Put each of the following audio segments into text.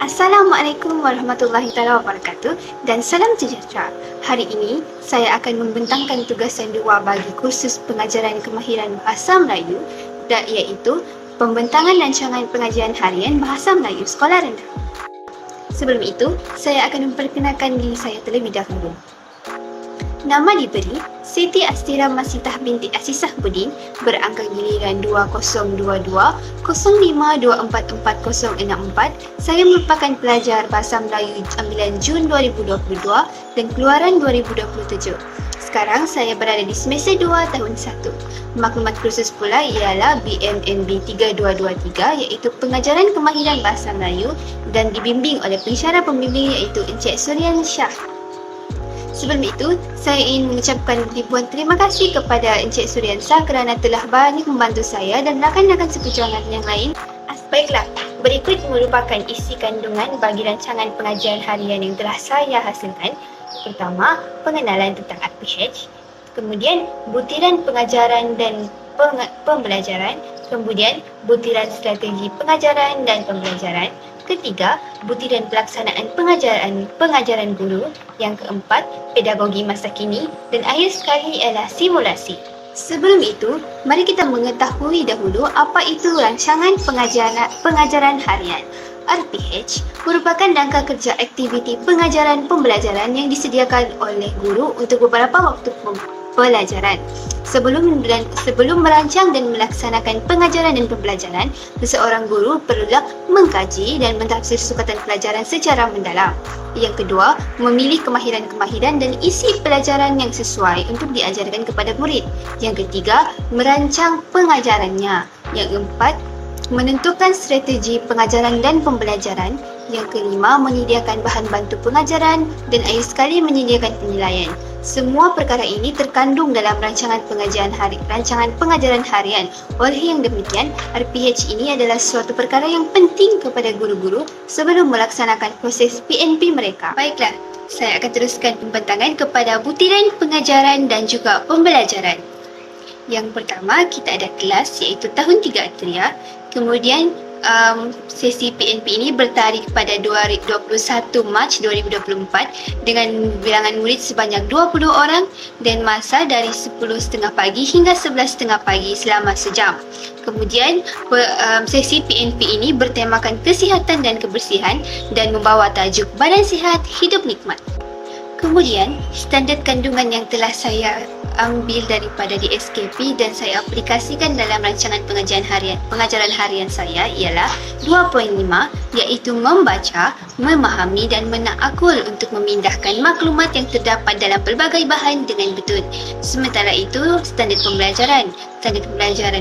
Assalamualaikum warahmatullahi wabarakatuh dan salam sejahtera. Hari ini, saya akan membentangkan tugasan 2 bagi kursus pengajaran kemahiran Bahasa Melayu iaitu Pembentangan Rancangan Pengajian Harian Bahasa Melayu Sekolah Rendah. Sebelum itu, saya akan memperkenalkan diri saya terlebih dahulu. Nama diberi Siti Astira Masitah binti Asisah Budin, berangka giliran 2022 05244064. Saya merupakan pelajar Bahasa Melayu ambilan Jun 2022 dan keluaran 2027. Sekarang saya berada di semester 2 tahun 1. Maklumat kursus pula ialah BMNB 3223 iaitu Pengajaran Kemahiran Bahasa Melayu dan dibimbing oleh pensyarah pembimbing iaitu Encik Suryan Shah. Sebelum itu, saya ingin mengucapkan ribuan terima kasih kepada Encik Suryan Shah kerana telah banyak membantu saya dan rakan-rakan seperjuangan yang lain. Baiklah, berikut merupakan isi kandungan bagi rancangan pengajian harian yang telah saya hasilkan. Pertama, pengenalan tentang RPH, kemudian butiran pengajaran dan pembelajaran, kemudian butiran strategi pengajaran dan pembelajaran, ketiga, butiran pelaksanaan pengajaran guru, yang keempat, pedagogi masa kini dan akhir sekali ialah simulasi. Sebelum itu, mari kita mengetahui dahulu apa itu rancangan pengajaran harian. RPH merupakan rangka kerja aktiviti pengajaran pembelajaran yang disediakan oleh guru untuk beberapa waktu pelajaran. Sebelum merancang dan melaksanakan pengajaran dan pembelajaran, seseorang guru perlulah mengkaji dan mentafsir sukatan pelajaran secara mendalam. Yang kedua, memilih kemahiran-kemahiran dan isi pelajaran yang sesuai untuk diajarkan kepada murid. Yang ketiga, merancang pengajarannya. Yang keempat, menentukan strategi pengajaran dan pembelajaran. Yang kelima, menyediakan bahan bantu pengajaran dan akhir sekali menyediakan penilaian. Semua perkara ini terkandung dalam rancangan pengajaran harian. Oleh yang demikian, RPH ini adalah suatu perkara yang penting kepada guru-guru sebelum melaksanakan proses PNP mereka. Baiklah, saya akan teruskan pembentangan kepada butiran pengajaran dan juga pembelajaran. Yang pertama, kita ada kelas iaitu tahun 3 Atria. Kemudian sesi PNP ini bertarikh pada 21 Mac 2024 dengan bilangan murid sebanyak 20 orang dan masa dari 10.30 pagi hingga 11.30 pagi selama sejam. Kemudian sesi PNP ini bertemakan kesihatan dan kebersihan dan membawa tajuk Badan Sihat Hidup Nikmat. Kemudian, standard kandungan yang telah saya ambil daripada di SKP dan saya aplikasikan dalam rancangan pengajaran harian saya ialah 2.5 iaitu membaca, memahami dan menakul untuk memindahkan maklumat yang terdapat dalam pelbagai bahan dengan betul. Sementara itu, standard pembelajaran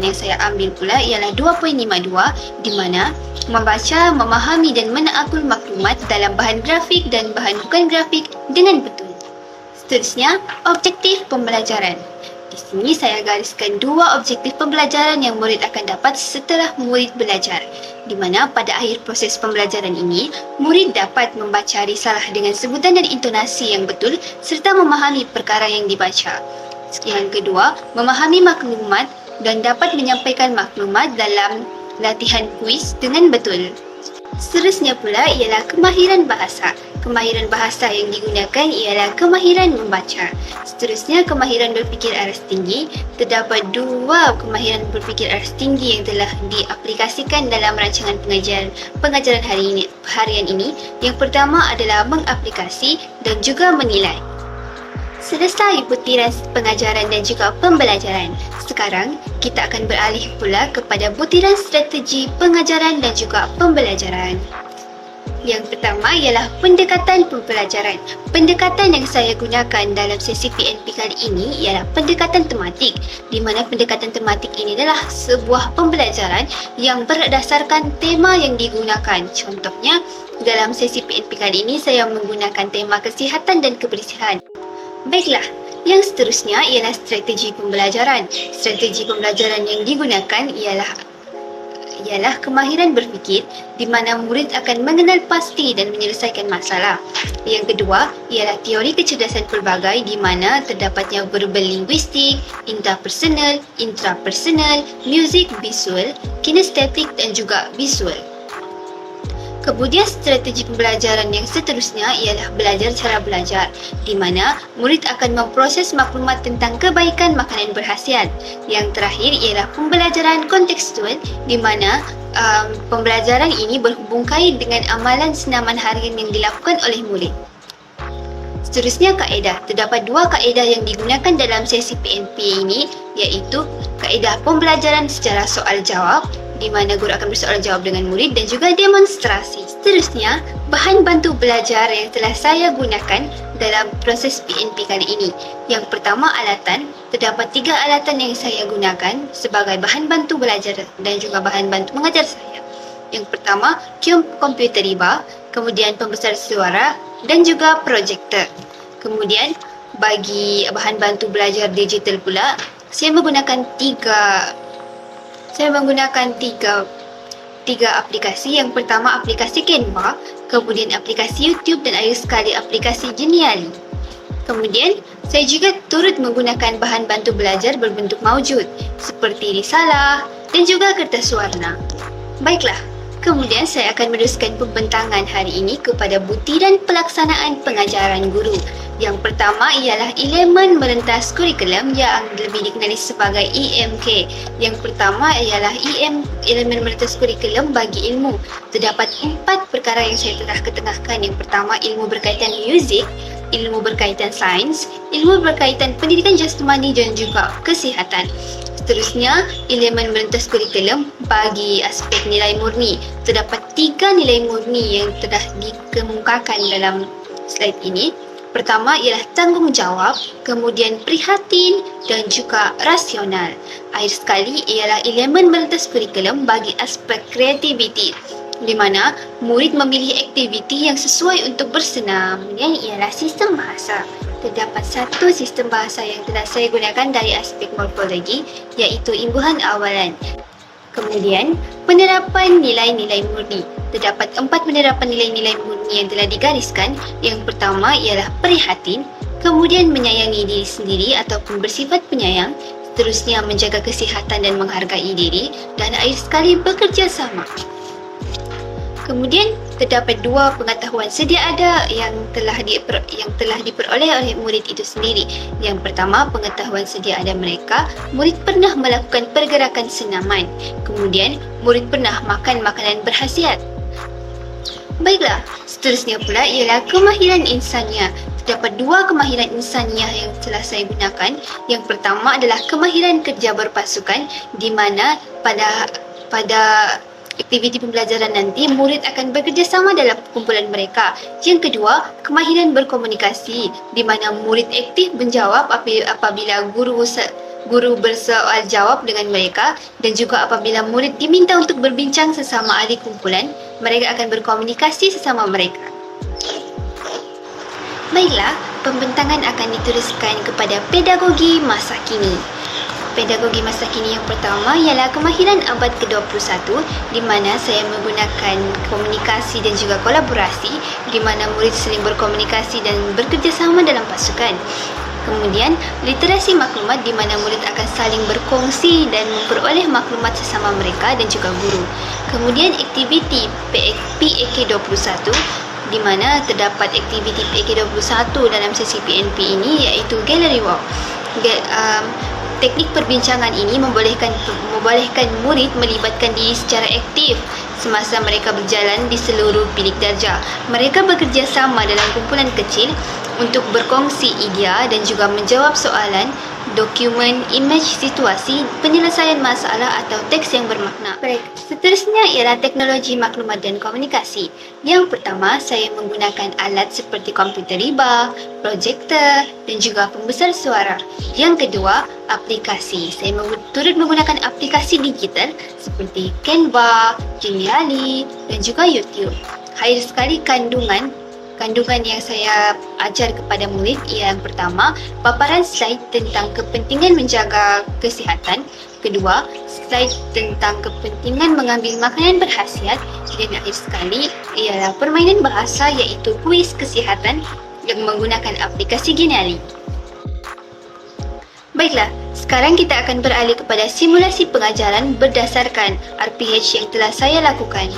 yang saya ambil pula ialah 2.52 di mana membaca, memahami dan menakul maklumat dalam bahan grafik dan bahan bukan grafik dengan betul. Seterusnya, objektif pembelajaran. Di sini saya gariskan 2 objektif pembelajaran yang murid akan dapat setelah murid belajar, di mana pada akhir proses pembelajaran ini, murid dapat membaca risalah dengan sebutan dan intonasi yang betul serta memahami perkara yang dibaca. Yang kedua, memahami maklumat dan dapat menyampaikan maklumat dalam latihan kuis dengan betul. Seterusnya pula ialah kemahiran bahasa. Kemahiran bahasa yang digunakan ialah kemahiran membaca. Seterusnya, kemahiran berfikir aras tinggi. Terdapat 2 kemahiran berfikir aras tinggi yang telah diaplikasikan dalam rancangan pengajaran harian ini. Yang pertama adalah mengaplikasi dan juga menilai. Selesai butiran pengajaran dan juga pembelajaran. Sekarang, kita akan beralih pula kepada butiran strategi pengajaran dan juga pembelajaran. Yang pertama ialah pendekatan pembelajaran. Pendekatan yang saya gunakan dalam sesi PNP kali ini ialah pendekatan tematik, di mana pendekatan tematik ini adalah sebuah pembelajaran yang berdasarkan tema yang digunakan. Contohnya, dalam sesi PNP kali ini saya menggunakan tema kesihatan dan kebersihan. Baiklah, yang seterusnya ialah strategi pembelajaran. Strategi pembelajaran yang digunakan ialah kemahiran berfikir, di mana murid akan mengenal pasti dan menyelesaikan masalah. Yang kedua ialah teori kecerdasan pelbagai, di mana terdapatnya verbal linguistik, interpersonal, intrapersonal, muzik visual, kinestetik dan juga visual. Kemudian strategi pembelajaran yang seterusnya ialah belajar cara belajar, di mana murid akan memproses maklumat tentang kebaikan makanan berkhasiat. Yang terakhir ialah pembelajaran kontekstual, di mana pembelajaran ini berhubung kait dengan amalan senaman harian yang dilakukan oleh murid. Seterusnya kaedah. Terdapat 2 kaedah yang digunakan dalam sesi PNP ini, iaitu kaedah pembelajaran secara soal jawab, di mana guru akan bersoal jawab dengan murid, dan juga demonstrasi. Seterusnya, bahan bantu belajar yang telah saya gunakan dalam proses PNP kali ini. Yang pertama, alatan. Terdapat 3 alatan yang saya gunakan sebagai bahan bantu belajar dan juga bahan bantu mengajar saya. Yang pertama, komputer riba, kemudian pembesar suara dan juga projektor. Kemudian, bagi bahan bantu belajar digital pula, saya menggunakan tiga aplikasi. Yang pertama, aplikasi Canva, kemudian aplikasi YouTube, dan akhir sekali aplikasi Geniali. Kemudian, saya juga turut menggunakan bahan bantu belajar berbentuk maujud seperti risalah dan juga kertas warna. Baiklah, kemudian saya akan meneruskan pembentangan hari ini kepada butiran pelaksanaan pengajaran guru. Yang pertama ialah elemen merentas kurikulum yang lebih dikenali sebagai EMK. Yang pertama ialah elemen merentas kurikulum bagi ilmu. Terdapat 4 perkara yang saya telah ketengahkan. Yang pertama, ilmu berkaitan muzik, ilmu berkaitan sains, ilmu berkaitan pendidikan jasmani dan juga kesihatan. Seterusnya, elemen merentas kurikulum bagi aspek nilai murni. Terdapat 3 nilai murni yang telah dikemukakan dalam slide ini. Pertama ialah tanggungjawab, kemudian prihatin dan juga rasional. Akhir sekali ialah elemen merentas kurikulum bagi aspek kreativiti, di mana murid memilih aktiviti yang sesuai untuk bersenam, yang ialah sistem bahasa. Terdapat 1 sistem bahasa yang telah saya gunakan dari aspek morfologi, iaitu imbuhan awalan. Kemudian, penerapan nilai-nilai murni. Terdapat 4 penerapan nilai-nilai murni yang telah digariskan. Yang pertama ialah prihatin, kemudian menyayangi diri sendiri ataupun bersifat penyayang, seterusnya menjaga kesihatan dan menghargai diri, dan akhir sekali bekerja sama. Kemudian, terdapat 2 pengetahuan sedia ada yang telah diperoleh oleh murid itu sendiri. Yang pertama, pengetahuan sedia ada mereka, murid pernah melakukan pergerakan senaman. Kemudian, murid pernah makan makanan berkhasiat. Baiklah, seterusnya pula ialah kemahiran insaniah. Terdapat 2 kemahiran insaniah yang telah saya gunakan. Yang pertama adalah kemahiran kerja berpasukan, di mana pada aktiviti pembelajaran nanti, murid akan bekerjasama dalam kumpulan mereka. Yang kedua, kemahiran berkomunikasi, di mana murid aktif menjawab apabila guru bersoal jawab dengan mereka, dan juga apabila murid diminta untuk berbincang sesama ahli kumpulan, mereka akan berkomunikasi sesama mereka. Baiklah, pembentangan akan diteruskan kepada pedagogi masa kini. Pedagogi masa kini yang pertama ialah kemahiran abad ke-21, di mana saya menggunakan komunikasi dan juga kolaborasi, di mana murid saling berkomunikasi dan bekerjasama dalam pasukan. Kemudian, literasi maklumat, di mana murid akan saling berkongsi dan memperoleh maklumat sesama mereka dan juga guru. Kemudian, aktiviti PAK21, di mana terdapat aktiviti PAK21 dalam sesi PNP ini, iaitu gallery walk. Teknik perbincangan ini membolehkan murid melibatkan diri secara aktif semasa mereka berjalan di seluruh bilik darjah. Mereka bekerja sama dalam kumpulan kecil untuk berkongsi idea dan juga menjawab soalan, dokumen, imej situasi, penyelesaian masalah atau teks yang bermakna. Baik, seterusnya ialah teknologi maklumat dan komunikasi. Yang pertama, saya menggunakan alat seperti komputer riba, projektor dan juga pembesar suara. Yang kedua, aplikasi. Saya turut menggunakan aplikasi digital seperti Canva, Geniali dan juga YouTube. Akhir sekali, kandungan yang saya ajar kepada murid ialah yang pertama, paparan slide tentang kepentingan menjaga kesihatan. Kedua, slide tentang kepentingan mengambil makanan berkhasiat. Dan akhir sekali ialah permainan bahasa, iaitu kuis kesihatan yang menggunakan aplikasi Geniali. Baiklah, sekarang kita akan beralih kepada simulasi pengajaran berdasarkan RPH yang telah saya lakukan.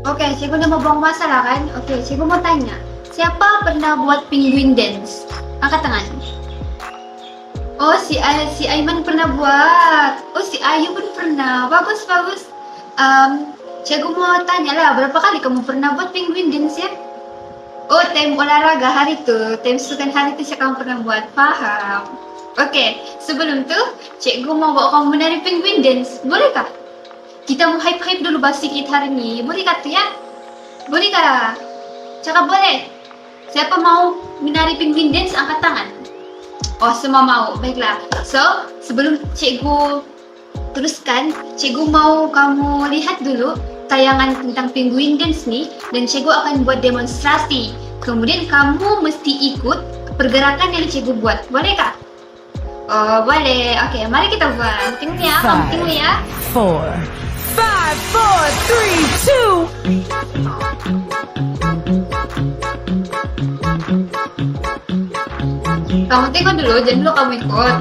Okey, cikgu dah mau buang masa lah kan? Okey, cikgu mau tanya. Siapa pernah buat penguin dance? Angkat tangan. Oh, si Aiman pernah buat. Oh, si Ayu pun pernah. Bagus, bagus. Cikgu mau tanya lah, berapa kali kamu pernah buat penguin dance ya? Oh, time olahraga hari tu. Time sukan hari tu kamu pernah buat. Faham. Okey, sebelum tu, cikgu mau bawa kamu menari penguin dance. Bolehkah? Kita mau hype-hype dulu bahasa kita hari ni. Boleh kata ya? Boleh kah? Cakap boleh. Siapa mau menari penguin dance, angkat tangan. Oh, semua mau. Baiklah. So, sebelum cikgu teruskan, cikgu mau kamu lihat dulu tayangan tentang penguin dance ni dan cikgu akan buat demonstrasi. Kemudian kamu mesti ikut pergerakan yang cikgu buat. Boleh kah? Oh, boleh. Okey, mari kita buat. Tengok ya, kamu tengok ya. 4, 5, 4, 3, 2. Kamu tengok dulu, jangan dulu kamu ikut.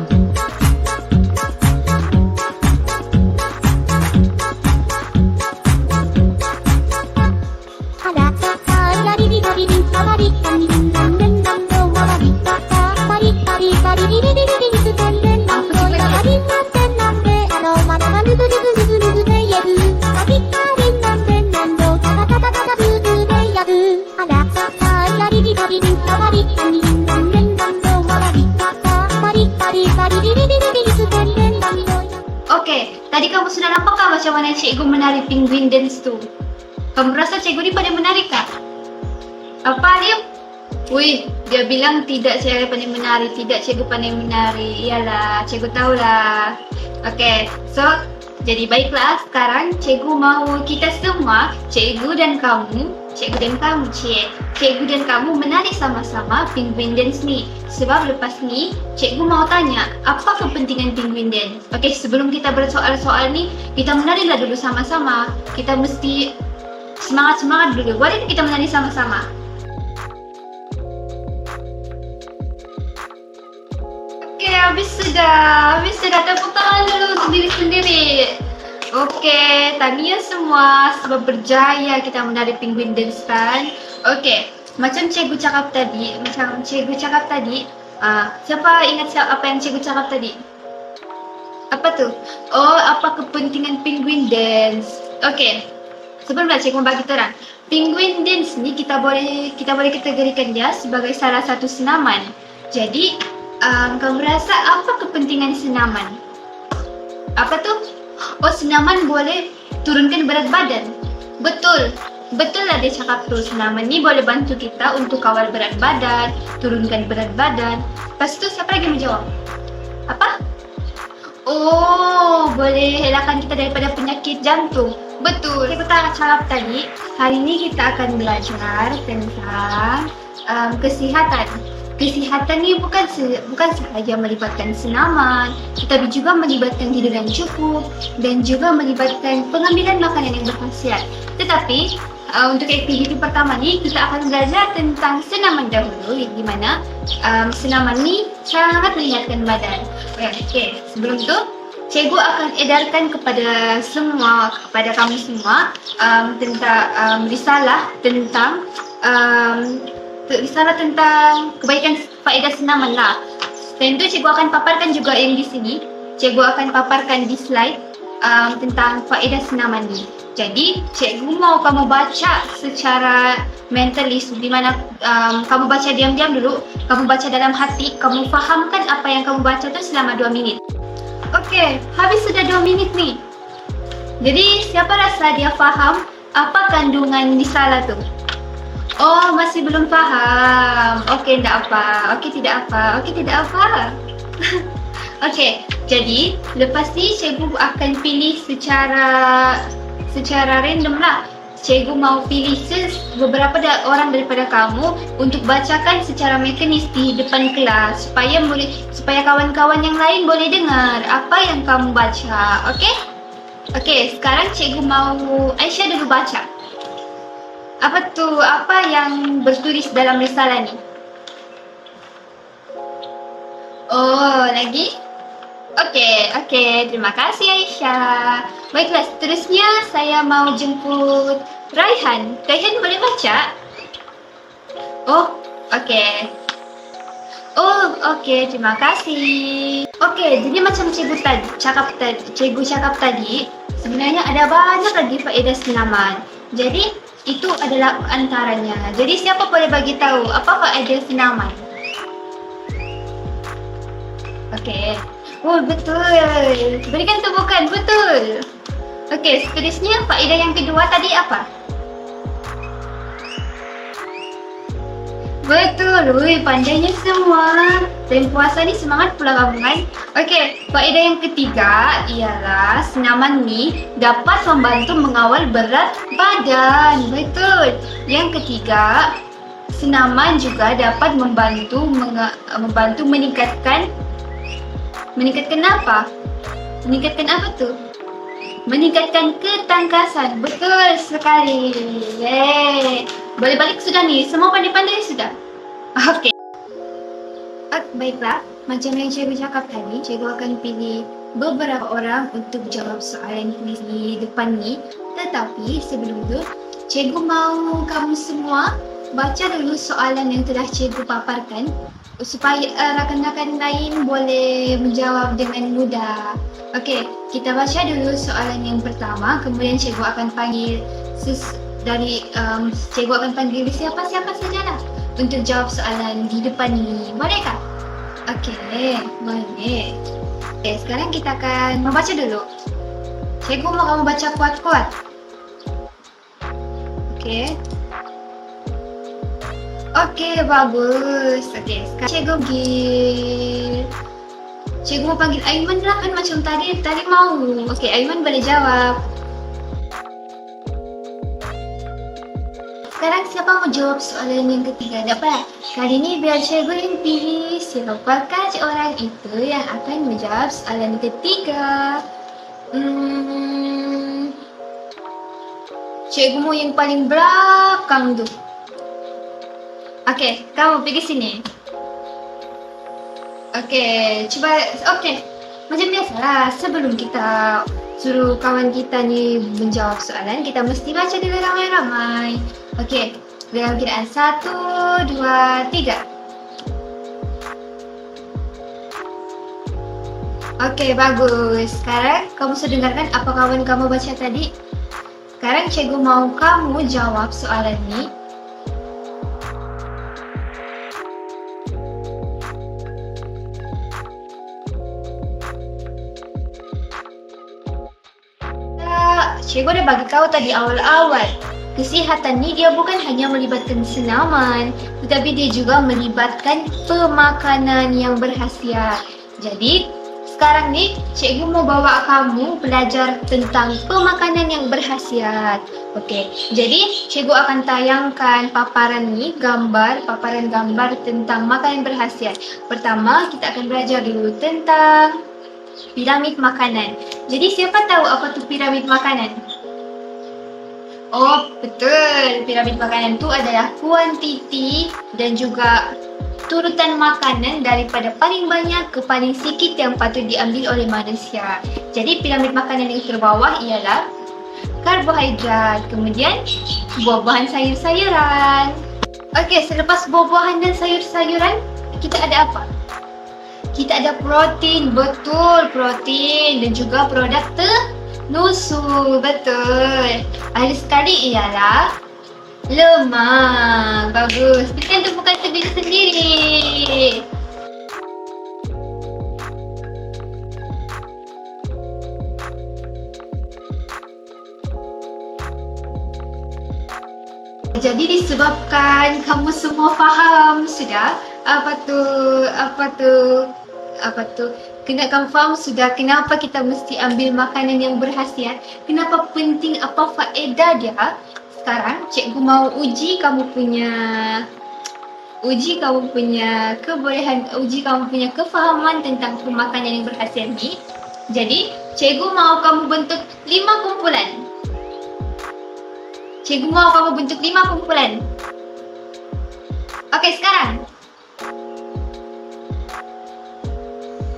Okey, tadi kamu sudah nampakkah macam mana cikgu menari penguin dance tu? Kamu rasa cikgu ni pandai menari kah? Apa Alim? Wih, dia bilang tidak cikgu pandai menari, tidak cikgu pandai menari. Iyalah, cikgu tahulah. Okey, so jadi baiklah sekarang cikgu mau kita semua, cikgu dan kamu menari sama-sama penguin dance ni. Sebab lepas ni, cikgu mau tanya, apa kepentingan penguin dance? Okey, sebelum kita bersoal-soal ni, kita menarilah dulu sama-sama. Kita mesti semangat-semangat dulu. Boleh kita menari sama-sama? Okey, habis sudah. Tepuk tangan dulu sendiri-sendiri. Okey, tahniah semua sebab berjaya kita menari penguin dance kan. Okey, macam cikgu cakap tadi, siapa ingat apa yang cikgu cakap tadi? Apa tu? Oh, apa kepentingan penguin dance? Okey, sebelumnya cikgu bagi terang. Penguin dance ni kita boleh kategorikan dia sebagai salah satu senaman. Jadi, kamu rasa apa kepentingan senaman? Apa tu? Oh, senaman boleh turunkan berat badan. Betul lah dia cakap tu. Senaman ni boleh bantu kita untuk kawal berat badan, turunkan berat badan. Lepas tu siapa lagi menjawab? Apa? Oh, boleh elakkan kita daripada penyakit jantung. Betul. Kita cakap tadi, hari ni kita akan belajar tentang kesihatan. Kesihatan ni bukan sahaja melibatkan senaman, tetapi juga melibatkan tidur yang cukup dan juga melibatkan pengambilan makanan yang berkhasiat. Tetapi untuk aktiviti pertama ni kita akan belajar tentang senaman dahulu, di mana senaman ni sangat mengingatkan badan. Okey, sebelum tu cikgu akan edarkan kepada kamu semua tentang risalah tentang kebaikan faedah senaman lah. Dan tu cikgu akan paparkan juga yang di sini. Cikgu akan paparkan di slide tentang faedah senaman ni. Jadi, cikgu mau kamu baca secara mentalis, di mana kamu baca diam-diam dulu, kamu baca dalam hati, kamu fahamkan apa yang kamu baca tu selama 2 minit. Okey, habis sudah 2 minit ni. Jadi, siapa rasa dia faham apa kandungan risalah tu? Oh, masih belum faham. Okey, tidak apa. Okey, jadi lepas ni cikgu akan pilih secara random lah. Cikgu mau pilih beberapa orang daripada kamu untuk bacakan secara mekanis di depan kelas supaya kawan-kawan yang lain boleh dengar apa yang kamu baca. Okey? Okey, sekarang cikgu mau Aisyah dulu baca. Apa tu? Apa yang bertulis dalam risalah ni? Oh, lagi? Okey. Terima kasih Aisyah. Baiklah, seterusnya saya mau jemput Raihan. Raihan boleh baca? Oh, okey. Oh, okey. Terima kasih. Okey, jadi macam cikgu cakap tadi, sebenarnya ada banyak lagi faedah senaman. Jadi, itu adalah antaranya. Jadi, siapa boleh bagi tahu apa faedah senaman? Okey. Oh, betul. Berikan tepukan, betul. Okey, seterusnya faedah yang kedua tadi apa? Betul, woi, pandainya semua. Time puasa ni semangat pula kamu kan? Okey, faedah yang ketiga ialah senaman ni dapat membantu mengawal berat badan. Betul. Yang ketiga, senaman juga dapat membantu meningkatkan apa? Meningkatkan apa tu? Meningkatkan ketangkasan. Betul sekali. Yeay. Boleh balik sudah ni? Semua pandai-pandai sudah? Okey. Baiklah. Macam yang cikgu cakap tadi, cikgu akan pilih beberapa orang untuk jawab soalan kuis di depan ni. Tetapi sebelum tu, cikgu mahu kamu semua baca dulu soalan yang telah cikgu paparkan supaya rakan-rakan lain boleh menjawab dengan mudah. Okey, kita baca dulu soalan yang pertama, kemudian cikgu akan panggil cikgu akan panggil siapa-siapa sajalah untuk jawab soalan di depan ni. Bolehkah? Okey, boleh. Okey, sekarang kita akan membaca dulu. Cikgu mau kamu baca kuat-kuat. Okey. Okey, bagus. Okey, sekarang cikgu mau panggil Aiman lah kan macam tadi mau. Okey, Aiman boleh jawab. Sekarang siapa mau jawab soalan yang ketiga? Dapat? Kali ni biar cikgu yang pilih siapakah orang itu yang akan menjawab soalan ketiga. Cikgu mau yang paling belakang tu. Okey, kamu pergi sini. Okey, cuba. Okey, macam biasalah, sebelum kita suruh kawan kita ni menjawab soalan, kita mesti baca dulu ramai-ramai. Okey, dalam kiraan 1, 2, 3. Okey, bagus. Sekarang kamu sudah dengarkan apa kawan kamu baca tadi? Sekarang cikgu mau kamu jawab soalan ni. Cikgu dah bagi tahu tadi awal-awal, kesihatan ni dia bukan hanya melibatkan senaman, tetapi dia juga melibatkan pemakanan yang berkhasiat. Jadi, sekarang ni cikgu mau bawa kamu belajar tentang pemakanan yang berkhasiat. Okey, jadi cikgu akan tayangkan paparan gambar tentang makanan berkhasiat. Pertama, kita akan belajar dulu tentang piramid makanan. Jadi siapa tahu apa tu piramid makanan? Oh, betul. Piramid makanan tu adalah kuantiti dan juga turutan makanan daripada paling banyak ke paling sikit yang patut diambil oleh manusia. Jadi piramid makanan yang terbawah ialah karbohidrat, kemudian buah-buahan, sayur-sayuran. Okey, selepas buah-buahan dan sayur-sayuran, kita ada apa? Kita ada protein, betul, protein dan juga produk tenusu, betul. Akhir sekali ialah lemak, bagus. Berikan tepukan sendiri. Jadi disebabkan kamu semua faham sudah apa tu kena kamu faham sudah kenapa kita mesti ambil makanan yang berkhasiat, kenapa penting, apa faedah dia. Sekarang cikgu mau uji kamu punya kefahaman tentang makanan yang berkhasiat ni. Jadi cikgu mau kamu bentuk 5 kumpulan. Okey, sekarang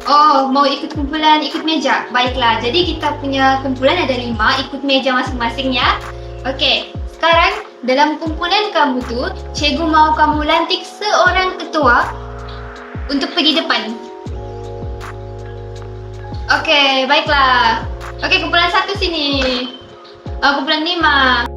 Oh, mau ikut kumpulan ikut meja? Baiklah, jadi kita punya kumpulan ada 5, ikut meja masing-masing ya. Okey, sekarang dalam kumpulan kamu tu, cikgu mau kamu lantik seorang ketua untuk pergi depan. Okey, baiklah. Okey, kumpulan 1 sini. Kumpulan 5.